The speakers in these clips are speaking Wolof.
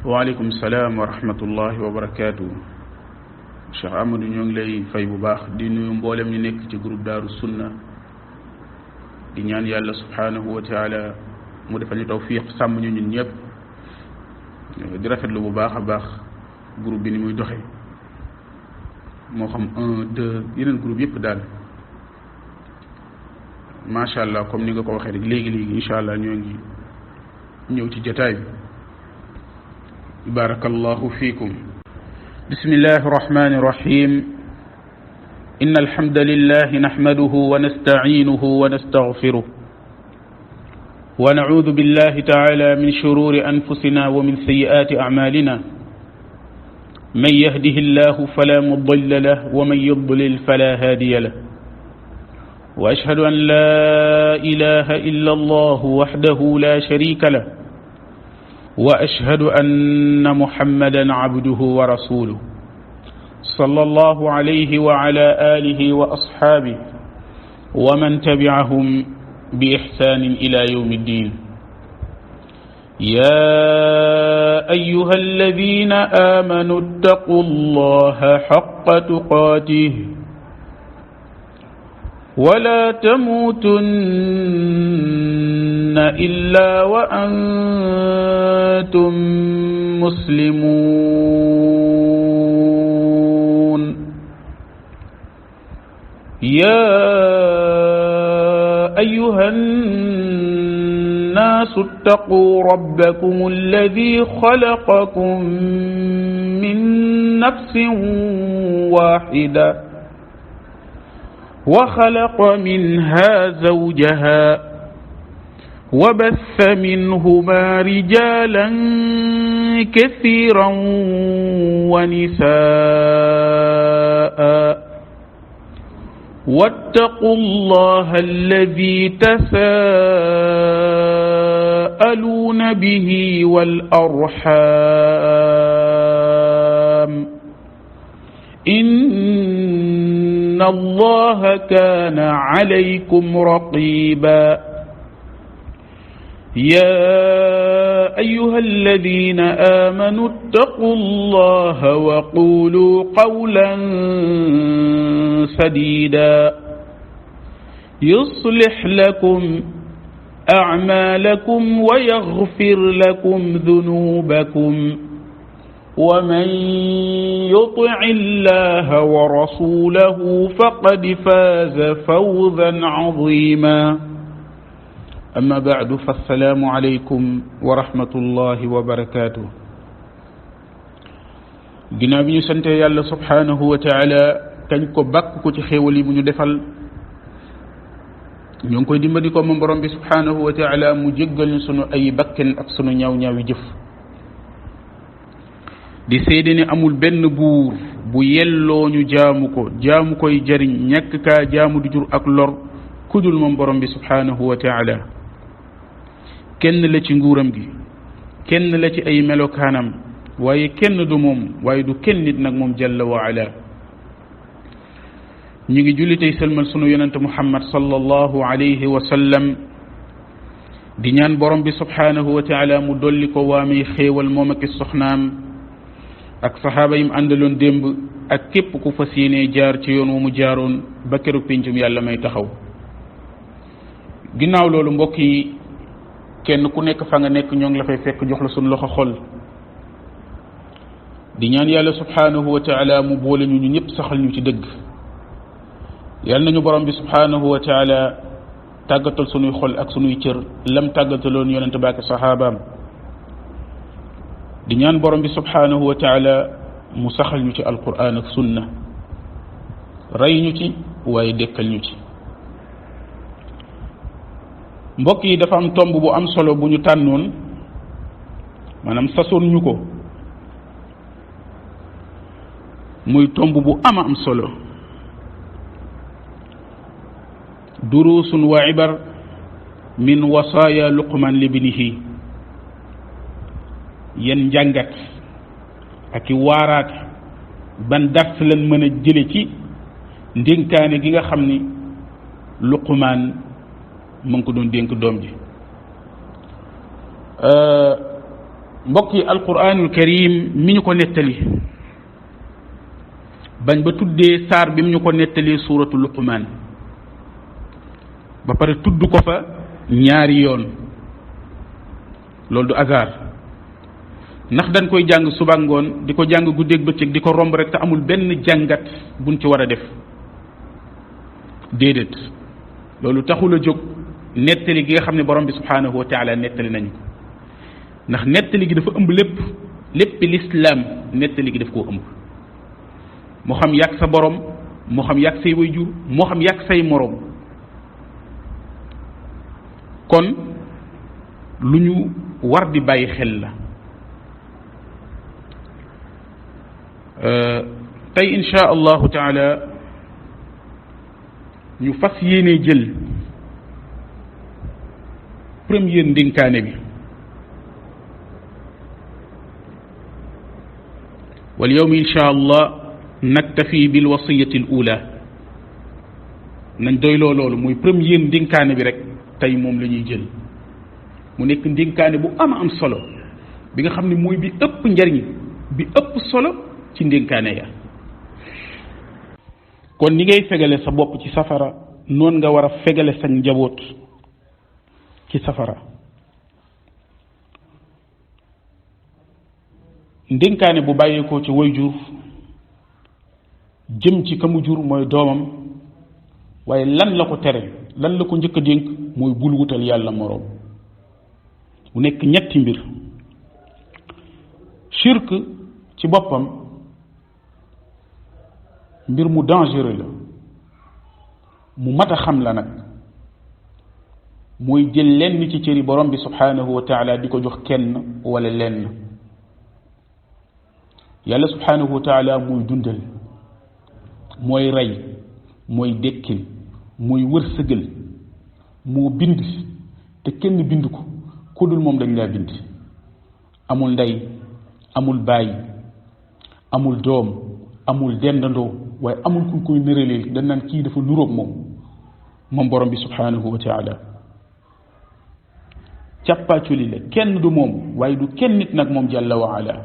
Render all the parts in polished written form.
waaleykum salaam wa rahmatullahi wa barakaatu. Cheikh Amadou ñoo ngi lay fay bu baax di nuyu mboolem ñu nekk ci groupe Daaru Sunna di ñaan yàlla subhanahu wa taala mu defal ñu tawfiq sàmm ñu ñun ñëpp di rafetlu bu baax a baax groupe bi ni muy doxe moo xam 1 2 yeneen groupe yëpp daal macha allah comme ni nga ko waxee rek léegi incha allah ñoo ngi ñëw ci jotaay bi. بارك الله فيكم. بسم الله الرحمن الرحيم. إن الحمد لله نحمده ونستعينه ونستغفره ونعوذ بالله تعالى من شرور أنفسنا ومن سيئات أعمالنا. من يهده الله فلا مضل له ومن يضلل فلا هادي له. وأشهد أن لا إله إلا الله وحده لا شريك له. وأشهد أن محمدا عبده ورسوله صلى الله عليه وعلى آله وأصحابه ومن تبعهم بإحسان إلى يوم الدين. يا أيها الذين آمنوا اتقوا الله حق تقاته ولا تموتن إلا وأنتم مسلمون. يا أيها الناس اتقوا ربكم الذي خلقكم من نفس واحدة وخلق منها زوجها وبث منهما رجالا كثيرا ونساء واتقوا الله الذي تساءلون به والأرحام إن الله كان عليكم رقيبا. يا أيها الذين آمنوا اتقوا الله وقولوا قولا سديدا يصلح لكم أعمالكم ويغفر لكم ذنوبكم ومن يطع الله ورسوله فقد فاز فوزا عظيما. أما بعد فالسلام عليكم ورحمة الله وبركاته. ginnaaw bi ñu sante yàlla subhanahu wa taala kañ ko bàkk ko ci xéewal yi mu ñu defal ñu ngi koy dimbali ko moom borom bi subhanahu wa taala mu jéggal ñu sunu ay bakken ak sunu ñaaw-ñaawi jëf di seede ne amul benn buur bu yelloo ñu jaamu koy jariñ ñàkk kaa jaamu du jur ak lor kudul moom borom bi subhanahu wa taala. kenn la ci nguuram gi kenn la ci ay melokaanam waaye kenn du moom waaye du kenn nit nag moom jalla wa ala. ñu ngi julli tey sëlmal sunu yonente muhammad sallallahu alayhi wa sallam di ñaan borom bi subhanahu wa taala mu dolli ko waamee xéewal moom ak soxnaam ak saxaaba yim àndaloon démb ak képp ku fas yéenee jaar ci yoon wu mu jaaroon ba keroog péncum yàlla may taxaw. ginnaaw loolu mbokk yi kenn ku nekk fa nga nekk ñoo ngi la fay fekk jox la suñu loxo xol di ñaan yàlla subhanahu wa taala mu boole ñu ñëpp saxal ñu ci dëgg. yàlla nañu borom bi subhanahu wa taala tàggatal sunuy xol ak sunuy cër lam tàggataloon yonente baak saxaabaam. di ñaan borom bi subhanahu wa taala mu saxal ñu ci alquran ak sunna rey ñu ci waaye dekkal ñu ci. mbokk yi dafa am tomb bu am solo bu ñu tànnoon maanaam sasoon ñu ko muy tomb bu am solo durusun wa ibar min wasaaya luqman libnihi. yan njàngat ak i waaraat ban dars lan mën a jële ci ndénkaane gi nga xam ni luqman mu ngi ko doon dénk doom ji. mbokk yi alquranul karim mi ñu ko nettali bañ ba tuddee saar bi mu ñu ko nettali suuratu luqmaan ba pare tudd ko fa ñaari yoon loolu du hasard ndax dañ koy jàng suba ngoon di ko jàng guddeeg bëccëg di ko romb rek te amul benn jàngat buñ ci war a def déedéet loolu taxul a jóg nettali gi nga xam ne borom bi subhanahu wa taala nettali nañu ko ndax nettali gi dafa ëmb lépp lislaam nettali gi daf koo ëmb moo xam yàgg sa borom moo xam yàgg say wayjur moo xam yàgg say moroom kon lu ñu war di bàyyi xel la tey insha allahu taala ñu fas yéene jël premier ndénkaane bi wal yawmi insha allah naktafi bil wasiyati al ula nañ doyloo loolu muy premier ndénkaane bi rek tey moom la ñuy jël mu nekk ndénkaane bu am solo bi nga xam ne mooy bi ëpp njariñ bi ëpp solo ci ndénkaane ya kon ni ngay fegale sa bopp ci safara noonu nga war a fegale sa njaboot ci safara ndénkaane bu bàyyeekoo ci wayjur jëm ci ka mu jur mooy doomam waaye lan la ko tere lan la ko njëkk a dénk mooy bul wutal yàlla moroom mu nekk ñetti mbir shirk ci boppam mbir mu dangereux la mu mat a xam la nag mooy jël lenn ci cëri borom bi subhanahu wa taala di ko jox kenn wala lenn yàlla subhanahu wa taala muy dundal mooy rey mooy dekkil mooy wërsëgal moo bind te kenn bind ko ku dul moom dañ laa bind amul ndey amul baay amul doom amul dendandoo waaye amul ku koy nëraleel dañ naan kii dafa nuróog moom borom bi subhanahu wa taala càppaaculi la kenn du moom waaye du kenn nit nag moom jàlla wa ala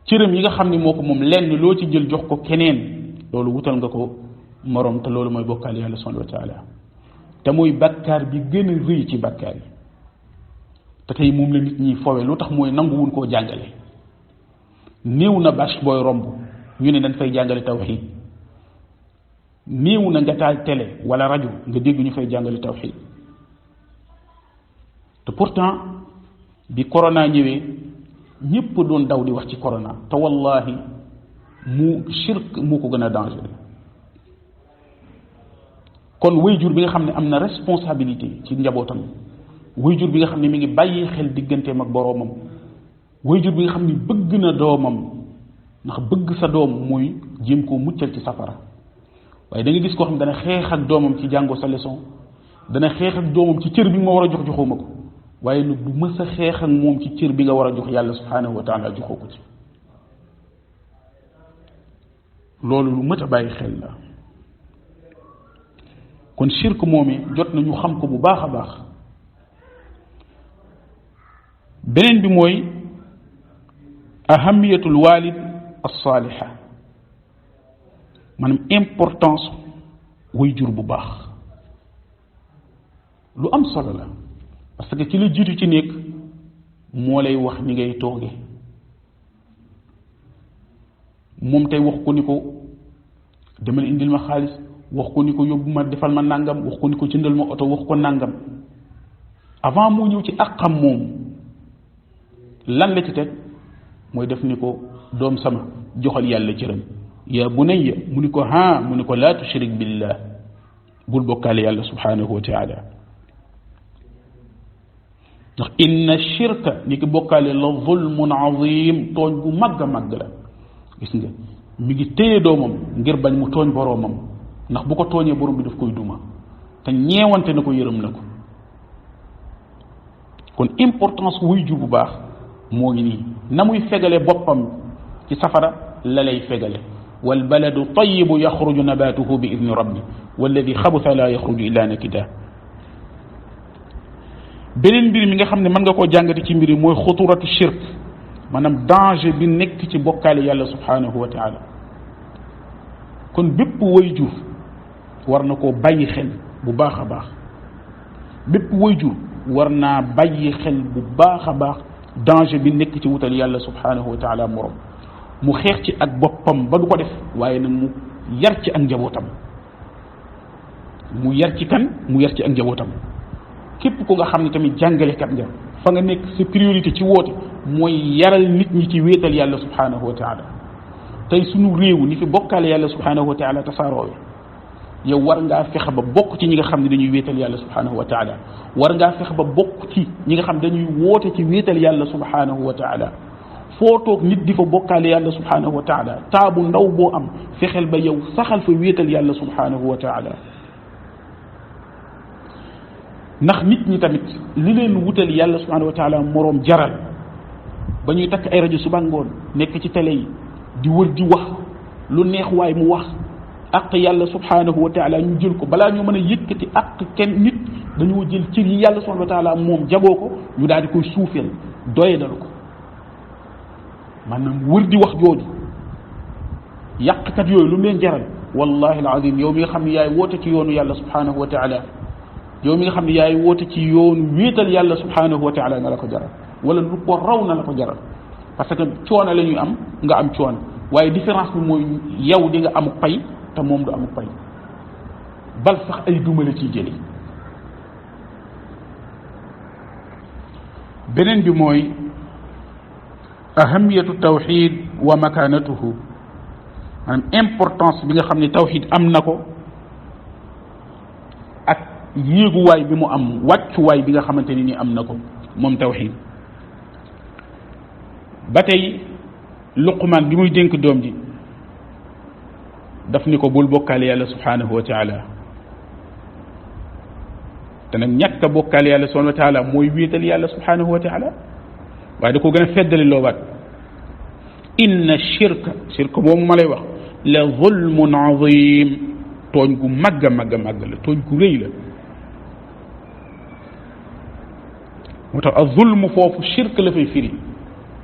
cëram yi nga xam ne moo ko moom lenn loo ci jël jox ko keneen loolu wutal nga ko morom te loolu mooy bokkaale yàlla subhanahu wa taala te mooy bakkaar bi gën a rëy ci bakkaar yi te tey moom la nit ñi fowe lu tax mooy nanguwuñ koo jàngale néew na bâche booy romb ñu ne dañ fay jàngale tawxiid néew na nga taal télé wala rajo nga dégg ñu fay jàngale tawxiid te pourtant bi corona ñëwee ñëpp doon daw di wax ci corona te wallahi mu shirk moo ko gën a dangereux kon wayjur bi nga xam ne am na responsabilité ci njabootam wayjur bi nga xam ne mi ngi bàyyi xel digganteem ak boroomam wayjur bi nga xam ne bëgg na doomam ndax bëgg sa doom mooy jéem koo muccal ci safara waaye da nga gis koo xam ne dana xeex ak doomam ci jàngoo sa leçon dana xeex ak doomam ci cër bi ma war a jox joxuma ko waaye nag du mës a xeex ak moom ci cër bi nga war a jox yàlla subhanahu wa taala joxoo ko ci loolu lu mët a bàyyi xel la kon shirk moomee jot na ñu xam ko bu baax a baax beneen bi mooy ahamiyatul walid as-saliha maanaam importance way jur bu baax lu am solo la parce que ki la jiitu ci nekk moo lay wax ni ngay tooge moom tey wax ko ni ko demal indil ma xaalis wax ko ni ko yóbbu ma defal ma nangam wax ko ni ko jëndal ma oto wax ko nangam avant moo ñëw ci àqam moom lan la ci teg mooy def ni ko doom sama joxal yàlla cëram ya bunayya mu ni ko ha mu ni ko laa tushrik billah bul bokkaale yàlla subhanahu wa taala ndax inna shirka ni ki bokkaale la zulmun azim tooñ bu màgg a màgg la gis nga mi ngi téye doomam ngir bañ mu tooñ boroomam ndax bu ko tooñee borom bi daf koy duma te ñeewante na ko yërëm na ko kon importance wuy jur bu baax moo ngi nii na muy fegale boppam ci safara la lay fegale wal baladu tayyibu yaxruju nabatuhu bi idni rabbi walladi xabusa la yaxruju illa nakida beneen mbir mi nga xam ne mën nga koo jàngate ci mbir yi mooy xuturatu shirk maanaam danger bi nekk ci bokkaale yàlla subhanahu wa taala kon bépp wayjur war na koo bàyyi xel bu baax a baax bépp wayjur war naa bàyyi xel bu baax a baax danger bi nekk ci wutal yàlla subhanahu wa taala morom mu xeex ci ak boppam ba du ko def waaye nag mu yar ci ak njabootam mu yar ci kan mu yar ci ak njabootam képp ku nga xam ne tamit jàngalekat nga fa nga nekk sa priorité ci woote mooy yaral nit ñi ci wéetal yàlla subhanahu wa taala tey suñu réew ni fi bokkaale yàlla subhanahu wa taala tasaaroo yow war ngaa fexe ba bokk ci ñi nga xam ne dañuy wéetal yàlla subhanahu wa taala war ngaa fexe ba bokk ci ñi nga xam dañuy woote ci wéetal yàlla subhanahu wa taala foo toog nit di fa bokkaale yàlla subhanahu wa taala taabu ndaw boo am fexeel ba yow saxal fa wéetal yàlla subhanahu wa taala ndax nit ñi tamit li leen wutal yàlla subhanahu wa taala moroom jaral ba ñuy takk ay rajo suba ngoon nekk ci télé yi di wër di wax lu neex waay mu wax ak yàlla subhanahu wa taala ñu jël ko balaa ñu mën a yëkkati ak kenn nit dañoo jël cër yi yàlla subhanahu wa taala moom jagoo ko ñu daal di koy suufeel doyadal ko maanaam wër di wax jooju yàqkat yooyu lu mu leen jaral wallahi alazim yow mi nga xam ne yaay woote ci yoonu yàlla subhanahu wa taala yow mi nga xam ne yaay woote ci yoonu wéetal yàlla subhanahu wa taala na la ko jaral wala lu ko raw na la ko jaral parce que coono la ñuy am nga am coono waaye différence bi mooy yow di nga amuk pay te moom du amuk pay bal sax ay duma la ciy jëli beneen bi mooy ahamiyatu tawxid wa makanatuhu maanaam importance bi nga xam ne tawxid am na ko ak yéeguwaay bi mu am wàccuwaay bi nga xamante ni am na ko moom tawxid ba tey luqmaan bi muy dénk doom ji daf ni ko bul bokkaale yàlla subhanahu wa taala te nag ñàkk a bokkaale yàlla subhanahu wa taala mooy wéetal yàlla subhanahu wa taala waaye da ko gën a feddali loobaat inna shirka boobu ma lay wax la zulmun azim tooñ gu màgg a màgg a màgg la tooñ gu rëy la moo tax az-zulm foofu shirk la fay firi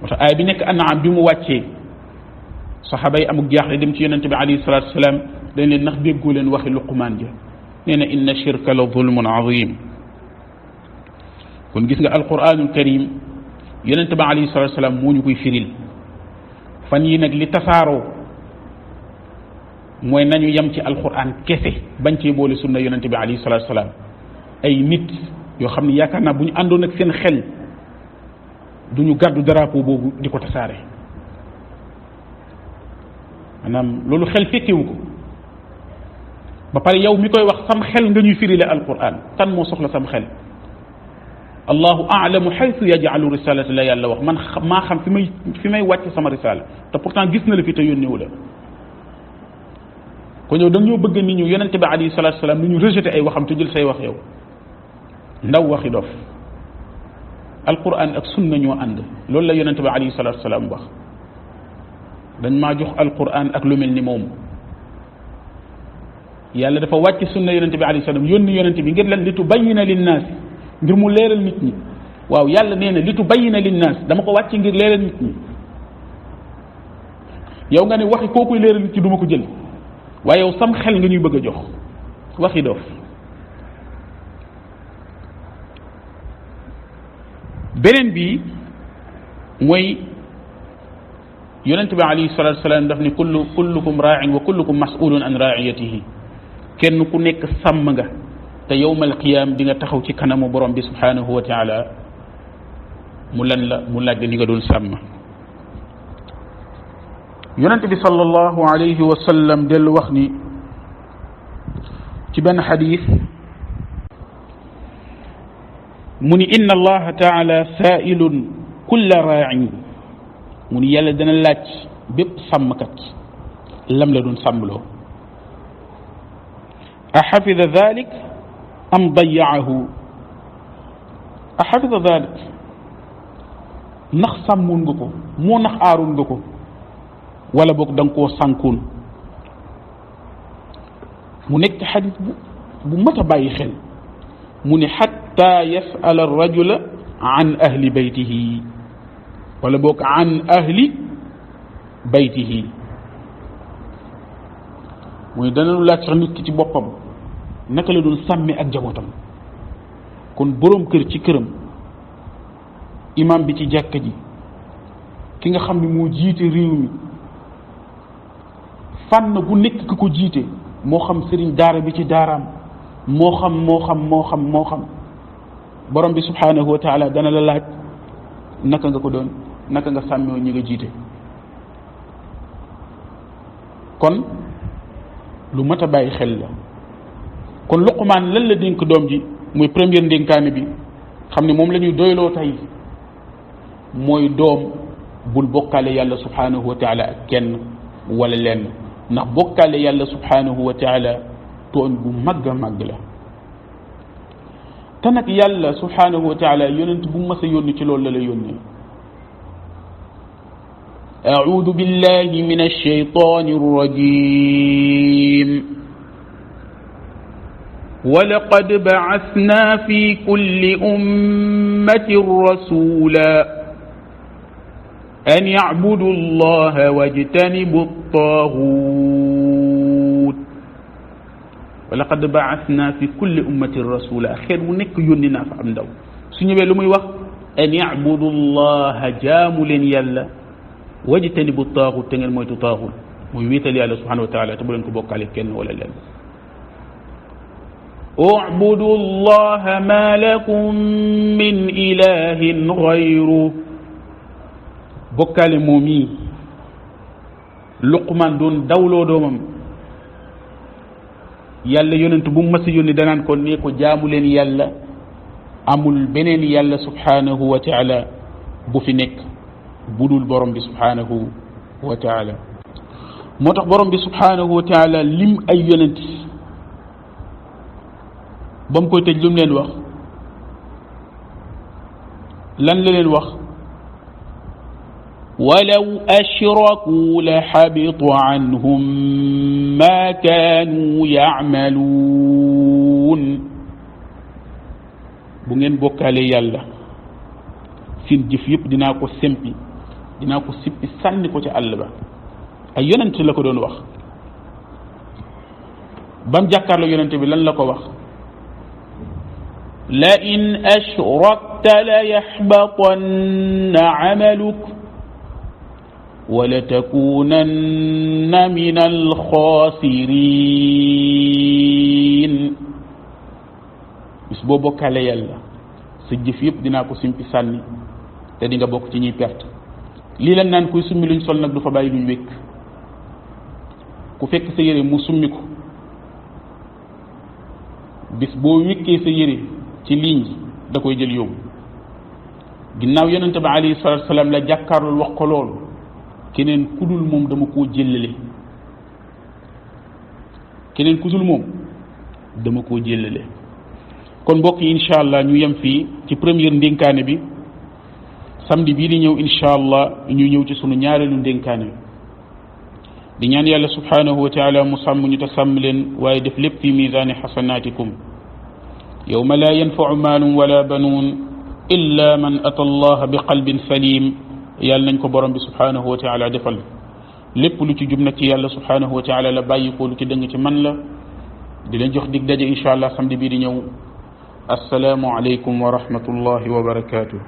moo tax aaya bi nekk An'am bi mu wàccee saxaaba yi amuk jaaxle dem ci yonente bi alayhi salatu wasalaam dañ leen ndax déggoo leen waxi Luqmaan ja nee na inna shirka la zulmun azim kon gis nga alquranul karim yonente bi alayhi salatu wasalaam moo ñu koy firil fan yi nag li tasaaroo mooy nañu yem ci alquran kese bañ cee boole sunna yonente bi alayhi salatu wasalaam ay nit yoo xam ne yaakaar naa bu ñu àndoon ak seen xel duñu gàddu drapeau boobu di ko tasaare maanaam loolu xel fekkewu ko ba pare yow mi koy wax sam xel nga ñuy firile alquran kan moo soxla sam xel allahu a'lamu haythu yaj'alu risalata la yàlla wax man maa xam fi may wàcc sama risala te pourtant gis na la fi te yónnewu la ko ñëw da ñoo bëgg nit ñu yonente bi alayhi salatu wasalaam ni ñu rejeté ay waxam te jël say wax yow ndaw waxi dof alquran ak sunna ñoo ànd loolu la yonente bi alayhi salatu wasalaam wax dañ maa jox alquran ak lu mel ni moom yàlla dafa wàcc sunna yonente bi alayhi salaam yónni yonente bi ngir lan li tubayyina linnaas ngir mu leeral nit ñi waaw yàlla nee na li tubayyina linnaas dama ko wàcc ngir leeral nit ñi yow nga ne waxi kookuy leeral nit ñi du ma ko jël waaye yow sam xel nga ñuy bëgg a jox waxi doof beneen bi mooy yonent bi alayhi salatu wasalaam daf ni kullukum raa'in wa kullukum mas'ulun an ra'iyatihi kenn ku nekk sàmm nga te yawmal qiyaam di nga taxaw ci kanamu borom bi subhanahu wa taala mu lan la mu laaj li nga doon sàmm yonent bi sallallahu alayhi wa sallam dellu wax ni ci benn xadis mu ni inna allaha taala sa'ilun kulla raa'in mu ni yàlla dana laaj bépp sàmmkat lam la doon sàmmloo a xafida dalik am dayaahu a xafida dalik ndax sàmmoon nga ko moo ndax aaroon nga ko wala boog da nga koo sànkoon mu nekk xadis bu mat a bàyyi xel mu ne xatta yas'ala ar-rajula an ahli baytihi wala boog an ahli baytihi mooy dana lu laaj sax nit ki ci boppam naka la doon sàmme ak jabootam. kon boroom kër ci këram, imam bi ci jàkka ji, ki nga xam ne moo jiite réew mi, fànn bu nekk ki ko jiite, moo xam sëriñ daara bi ci daaraam, moo xam borom bi subhanahu wa taala dana la laaj naka nga sàmmewo ñi nga jiite. kon lu mat a bàyyi xel la. kon Luqmaan lan la dénk doom ji muy première ndénkaane bi xam ne moom la ñuy doyloo tey mooy doom bul bokkaale yàlla subhanahu wa taala ak kenn wala lenn, ndax bokkaale yàlla subhanahu wa taala tooñ bu màgg a màgg la. te nag yàlla subhanahu wa taala yonent bu mas a yónni ci loolu la yónnee. أعوذ بالله من الشيطان الرجيم ولقد بعثنا في كل أمة رسولا أن يعبدوا الله واجتنبوا الطاغوت ولقد بعثنا في كل أمة رسولا خير منك يوننا فأمدو سنجبه لمي وقت أن يعبدوا الله جامل يلا wajtanibu taaxut te ngeen moytu taaxut muy wéetal yàlla subhanahu wa taala te bu leen ko bokkaale kenn wala leen. u'budu llaha ma lakum min ilahin ghayru. bokkaale moom yi Luqmaan doon dawloo doomam, yàlla yonent bu mu mas a yónni danaan ko ne ko jaamu leen yàlla, amul beneen yàlla subhanahu wa taala bu fi nekk budul borom bi subhanahu wa taala. moo tax borom bi subhanahu wa taala lim ay yonent ba mu koy tëj lu mu leen wax, lan la leen wax? walaw ashraku la xabita anhum ma kaanu yacmaluun. bu ngeen bokkaale yàlla seen jëf yëpp dinaa ko sempi, dinaa ko sippi sànni ko ci àll ba. ay yonent la ko doon wax. bam jàkkaarloo yonent bi lan la ko wax? la in ashrakta la yaxbatanna amaluk wa la takunanna min alxaasirin. bis boo bokkaale yàlla sa jëf yëpp dinaa ko simpi sànni te di nga bokk ci ñuy perte. lii lañ naan kuy summi luñ sol nag du fa bàyyi luñ wékk. ku fekk sa yére mu summi ko, bis boo wékkee sa yére ci ligne ji da koy jël yóbbu. ginnaaw yonente ba alayhi salatu wasalaam la jàkkaarlool wax ko loolu, keneen kudul moom dama koo jëllale. keneen kudul moom dama koo jëllale. kon mbokk yi incha allah ñu yem fii ci première ndénkaane bi. samedi bii di ñëw incha allah ñu ñëw ci sunu ñaareelu ndénkaane bi. di ñaan yàlla subhanahu wa taala mu sàmm ñu te sàmm leen, waaye def lépp fi misaani xasanaatikum yawma laa yanfau maalun wala banuun illa man ata allah bi qalbin salim. yàlla nañ ko borom bi subhanahu wa taala defal. lépp lu ci jub nag ci yàlla subhanahu wa taala la bàyyi ko, lu ci dëng ci man la. di leen jox dig daje incha allah samedi bii di ñëw. assalaamu aleykum wa rahmatullahi wa barakatuh.